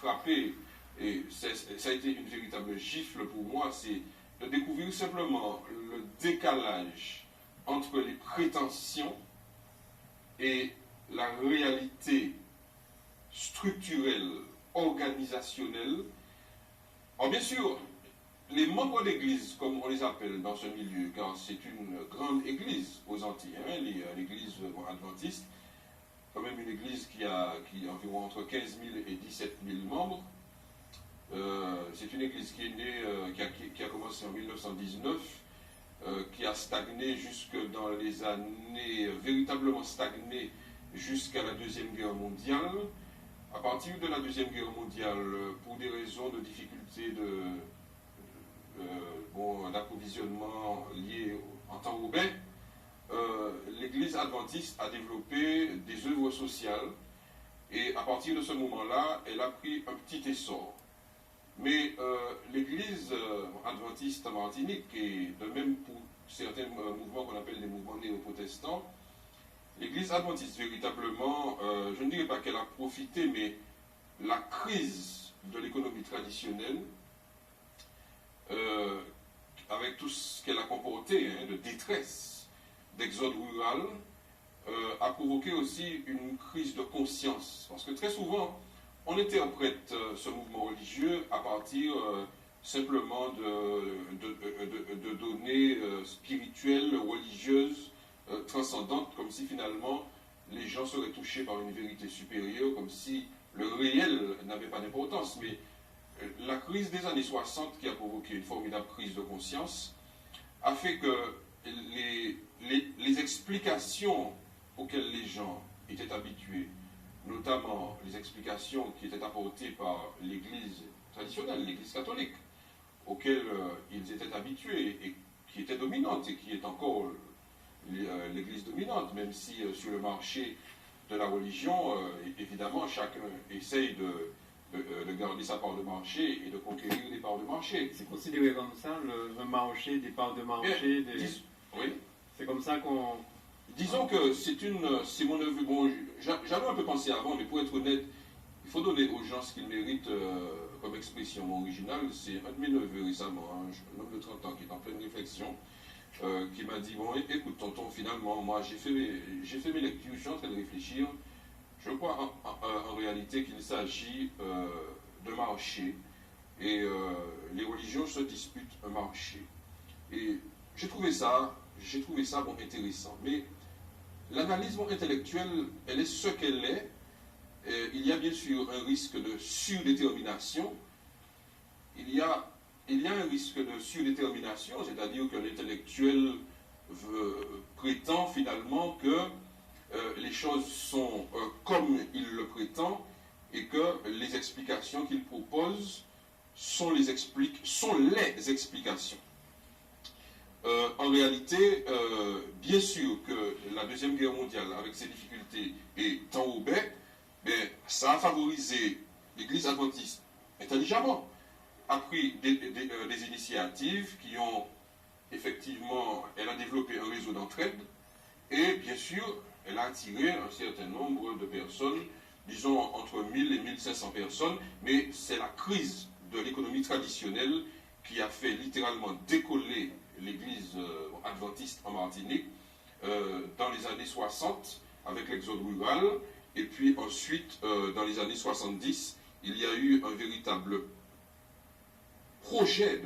frappé, et ça a été une véritable gifle pour moi, c'est de découvrir simplement le décalage entre les prétentions et la réalité structurelle, organisationnelle. Alors bien sûr, les membres d'église, comme on les appelle dans ce milieu, car c'est une grande église aux Antilles, hein, l'église adventiste, quand même une église qui a environ entre 15 000 et 17 000 membres. C'est une église qui est née, qui a commencé en 1919, qui a stagné jusque dans les années, véritablement stagné jusqu'à la Deuxième Guerre mondiale. À partir de la Deuxième Guerre mondiale, pour des raisons de difficulté d'approvisionnement liées en temps roubaix, l'église adventiste a développé des œuvres sociales et à partir de ce moment-là, elle a pris un petit essor. Mais l'église adventiste en Martinique, et de même pour certains mouvements qu'on appelle les mouvements néo-protestants, l'église adventiste véritablement, je ne dirais pas qu'elle a profité, mais la crise de l'économie traditionnelle, avec tout ce qu'elle a comporté, hein, de détresse, d'exode rural, a provoqué aussi une crise de conscience. Parce que très souvent, on interprète ce mouvement religieux à partir simplement de données spirituelles, religieuses, transcendantes, comme si finalement les gens seraient touchés par une vérité supérieure, comme si le réel n'avait pas d'importance. Mais la crise des années 60, qui a provoqué une formidable crise de conscience, a fait que les explications auxquelles les gens étaient habitués, notamment les explications qui étaient apportées par l'Église traditionnelle, l'Église catholique, auxquelles ils étaient habitués et qui étaient dominantes et qui est encore l'Église dominante, même si sur le marché de la religion, évidemment, chacun essaye de garder sa part de marché et de conquérir des parts de marché. C'est considéré comme ça, le marché, des parts de marché. Oui. C'est comme ça qu'on... Disons que c'est mon neveu. Bon, j'avais un peu pensé avant, mais pour être honnête, il faut donner aux gens ce qu'ils méritent comme expression originale. C'est un de mes neveux récemment, un homme de 30 ans qui est en pleine réflexion, qui m'a dit, bon, écoute tonton, finalement, moi j'ai fait mes lectures, je suis en train de réfléchir. Je crois en réalité qu'il s'agit de marché, et les religions se disputent un marché. Et j'ai trouvé ça bon, intéressant. Mais l'analyse intellectuelle, elle est ce qu'elle est. Il y a bien sûr un risque de surdétermination. Il y a un risque de surdétermination, c'est-à-dire que l'intellectuel prétend finalement que les choses sont comme il le prétend et que les explications qu'il propose sont les explications. En réalité, bien sûr que la Deuxième Guerre mondiale, avec ses difficultés et temps roubaix, ça a favorisé l'Église adventiste intelligemment, a pris des initiatives qui ont effectivement, elle a développé un réseau d'entraide et bien sûr, elle a attiré un certain nombre de personnes, disons entre 1000 et 1500 personnes, mais c'est la crise de l'économie traditionnelle qui a fait littéralement décoller l'église adventiste en Martinique dans les années 60 avec l'exode rural, et puis ensuite dans les années 70 il y a eu un véritable projet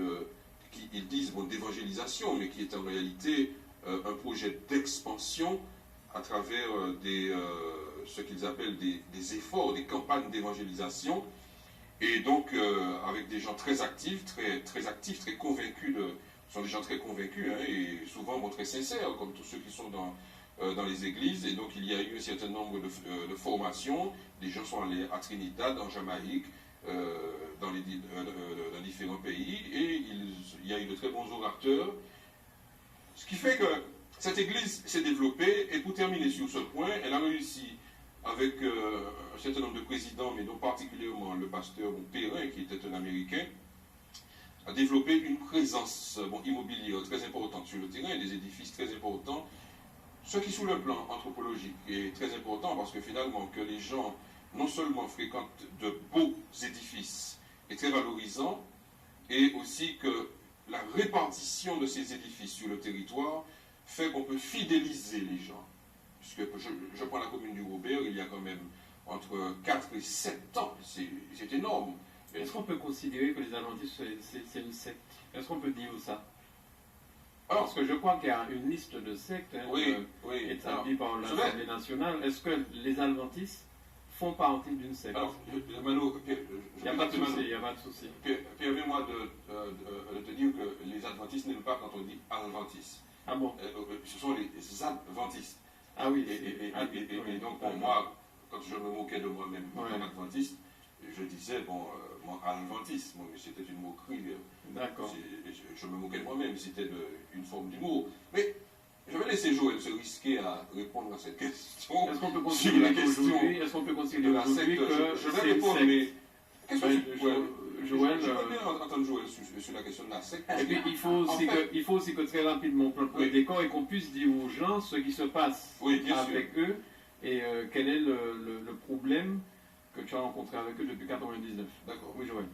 ils disent d'évangélisation, mais qui est en réalité un projet d'expansion à travers ce qu'ils appellent des efforts, des campagnes d'évangélisation, et donc avec des gens très actifs, très convaincus ce sont des gens très convaincus, hein, et souvent très sincères, comme tous ceux qui sont dans les églises. Et donc il y a eu un certain nombre de formations. Des gens sont allés à Trinidad, en Jamaïque, dans différents pays, et il y a eu de très bons orateurs. Ce qui fait que cette église s'est développée, et pour terminer sur ce point, elle a réussi avec un certain nombre de présidents, mais dont particulièrement le pasteur Perrin, qui était un Américain, a développé une présence immobilière très importante sur le terrain, des édifices très importants, ce qui, sous le plan anthropologique, est très important, parce que finalement, que les gens non seulement fréquentent de beaux édifices et très valorisants, et aussi que la répartition de ces édifices sur le territoire fait qu'on peut fidéliser les gens. Puisque je prends la commune du Robert, il y a quand même entre 4 et 7 ans, c'est énorme. Est-ce qu'on peut considérer que les adventistes, c'est une secte? Est-ce qu'on peut dire ça? Alors, parce que je crois qu'il y a une liste de sectes établie par l'Assemblée nationale. Est-ce que les adventistes font partie d'une secte? Alors, Mano, il n'y a pas de souci, il n'y a pas de souci. Permets-moi de te dire que les adventistes n'aiment pas quand on dit adventistes. Ah bon? Ce sont les adventistes. Ah oui. Et donc, pour moi, quand je me moquais de moi-même comme adventiste, je disais, bon, moi, adventiste, c'était une moquerie. D'accord. Je me moquais de moi-même, c'était une forme d'humour. Mais je vais laisser Joël se risquer à répondre à cette question. Est-ce qu'on peut considérer aujourd'hui que je vais répondre, mais Joël, je veux bien entendre Joël sur la question de la secte. Et puis il faut aussi que très rapidement on plante le décor et qu'on puisse dire aux gens ce qui se passe avec eux et quel est le problème que tu as rencontré avec eux depuis 1999. D'accord. Oui, Joël.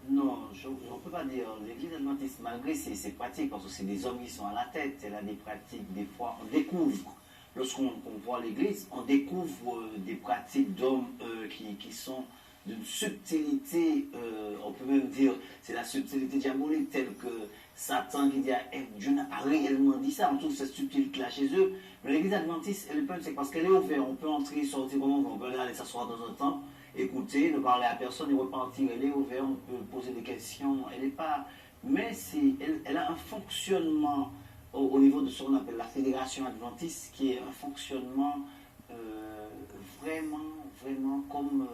Non, on ne peut pas dire. L'église adventiste, malgré ses pratiques, parce que c'est des hommes qui sont à la tête, elle a des pratiques, des fois, on découvre, lorsqu'on voit l'église, on découvre des pratiques d'hommes qui sont d'une subtilité, on peut même dire, c'est la subtilité diabolique, telle que Satan qui dit, Dieu n'a pas réellement dit ça, on trouve cette subtilité-là chez eux. Mais l'église adventiste, elle peut, c'est parce qu'elle est ouverte, on peut entrer, sortir, on peut aller s'asseoir dans un temps, écouter, ne parler à personne et repartir. Elle est ouverte, on peut poser des questions, elle n'est pas... Mais elle a un fonctionnement au niveau de ce qu'on appelle la fédération adventiste, qui est un fonctionnement vraiment comme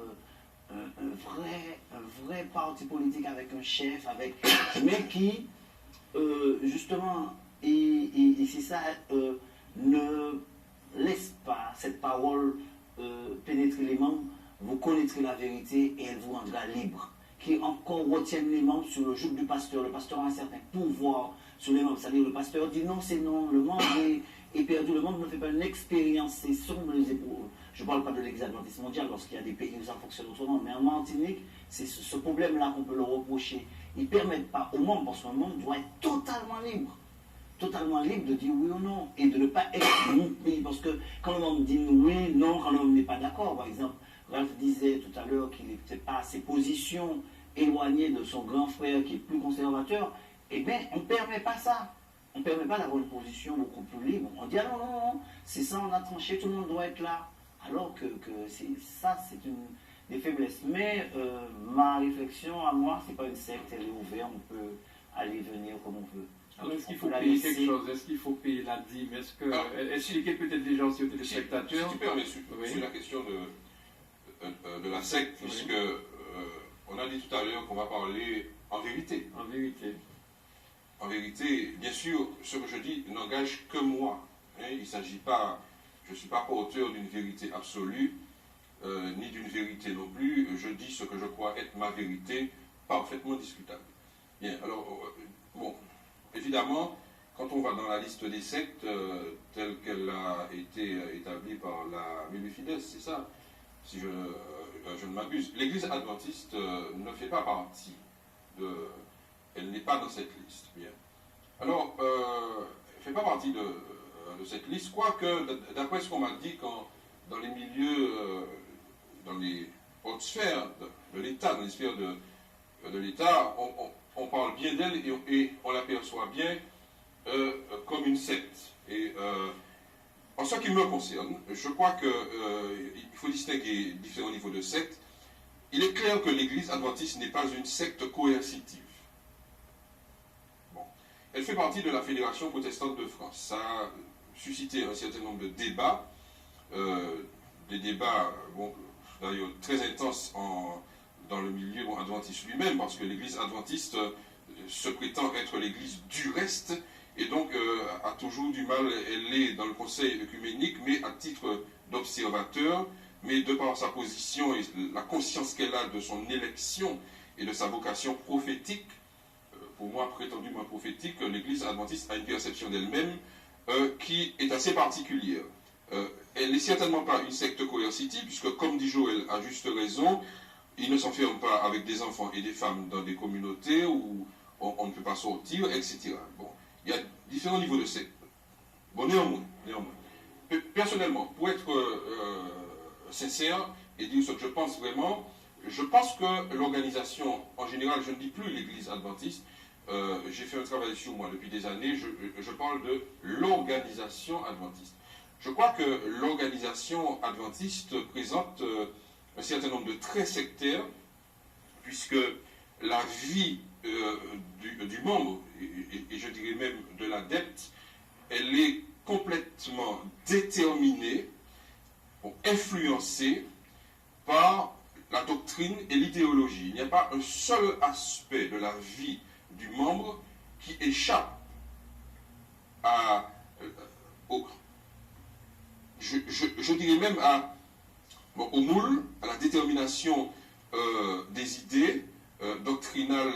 un vrai parti politique avec un chef, mais qui, justement, et c'est ça, ne laisse pas cette parole pénétrer les membres. Vous connaîtrez la vérité et elle vous rendra libre. Qui encore retiennent les membres sur le joug du pasteur. Le pasteur a un certain pouvoir sur les membres. C'est-à-dire le pasteur dit non, c'est non, le membre est perdu. Le membre ne fait pas une expérience, c'est sombre les épaules. Je ne parle pas de l'église adventiste mondiale lorsqu'il y a des pays où ça fonctionne autrement, mais en Martinique, c'est ce problème-là qu'on peut leur reprocher. Ils ne permettent pas aux membres, parce qu'un membre doit être totalement libre de dire oui ou non, et de ne pas être groupé, parce que quand le membre dit oui, non, quand le membre n'est pas d'accord, par exemple, Ralph disait tout à l'heure qu'il n'était pas à ses positions éloignées de son grand frère qui est plus conservateur, eh bien, on ne permet pas ça. On ne permet pas d'avoir une position beaucoup plus libre. On dit, ah non, non, non, c'est ça, on a tranché, tout le monde doit être là. Alors que ça, c'est une des faiblesses. Mais ma réflexion à moi, c'est pas une secte, elle est ouverte, on peut aller venir comme on veut. Alors, est-ce qu'il faut payer quelque chose? Est-ce qu'il faut payer la dîme? Est-ce que... expliquer peut-être déjà aussi aux téléspectateurs. Si tu permets, sur la question de la secte, puisque on a dit tout à l'heure qu'on va parler en vérité. En vérité. En vérité, bien sûr, ce que je dis n'engage que moi. Hein, il ne s'agit pas, je ne suis pas porteur d'une vérité absolue, ni d'une vérité non plus. Je dis ce que je crois être ma vérité, parfaitement discutable. Bien, alors, bon, évidemment, quand on va dans la liste des sectes, telle qu'elle a été établie par la Fides, c'est ça, si je ne m'abuse, l'église adventiste ne fait pas partie de... Elle n'est pas dans cette liste. Bien. Alors, elle ne fait pas partie de cette liste, quoique, d'après ce qu'on m'a dit, dans les milieux, dans les hautes sphères de l'État, dans les sphères de l'État, on parle bien d'elle et on l'aperçoit bien comme une secte. Et en ce qui me concerne, je crois qu'il faut distinguer différents niveaux de sectes. Il est clair que l'Église adventiste n'est pas une secte coercitive. Bon. Elle fait partie de la Fédération protestante de France. Ça a suscité un certain nombre de débats, des débats bon, d'ailleurs très intenses dans le milieu adventiste lui-même, parce que l'Église adventiste se prétend être l'Église du reste, et donc a toujours du mal, elle est dans le conseil œcuménique, mais à titre d'observateur, mais de par sa position et la conscience qu'elle a de son élection et de sa vocation prophétique, pour moi prétendument prophétique, l'Église adventiste a une perception d'elle-même qui est assez particulière. elle n'est certainement pas une secte coercitive, puisque, comme dit Joël à juste raison, il ne s'enferme pas avec des enfants et des femmes dans des communautés où on ne peut pas sortir, etc. Bon, il y a différents niveaux de secte. Bon, néanmoins. Personnellement, pour être sincère et dire ce que je pense vraiment, je pense que l'organisation, en général, je ne dis plus l'Église adventiste, j'ai fait un travail sur moi depuis des années, je parle de l'organisation adventiste. Je crois que l'organisation adventiste présente un certain nombre de traits sectaires, puisque la vie du membre, et je dirais même de l'adepte, elle est complètement déterminée, influencée par la doctrine et l'idéologie. Il n'y a pas un seul aspect de la vie du membre qui échappe je dirais même au moule, à la détermination des idées doctrinales,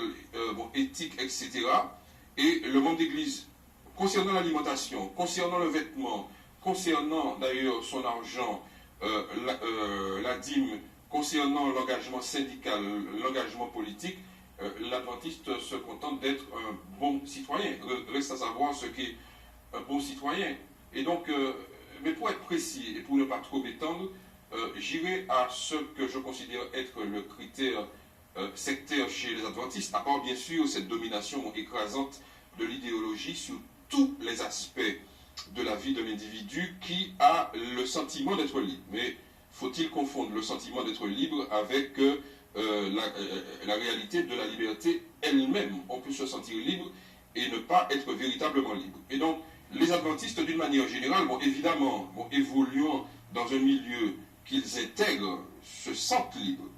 éthiques, etc. Et le membre d'Église, concernant l'alimentation, concernant le vêtement, concernant d'ailleurs son argent, la dîme, concernant l'engagement syndical, l'engagement politique, l'adventiste se contente d'être un bon citoyen. Reste à savoir ce qu'est un bon citoyen. Et donc, mais pour être précis et pour ne pas trop m'étendre, j'irai à ce que je considère être le critère sectaire chez les adventistes, à part bien sûr cette domination écrasante de l'idéologie sur tous les aspects de la vie de l'individu qui a le sentiment d'être libre. Mais faut-il confondre le sentiment d'être libre avec la réalité de la liberté elle-même? On peut se sentir libre et ne pas être véritablement libre. Et donc, les adventistes, d'une manière générale, évidemment, évoluant dans un milieu qu'ils intègrent, se sentent libres.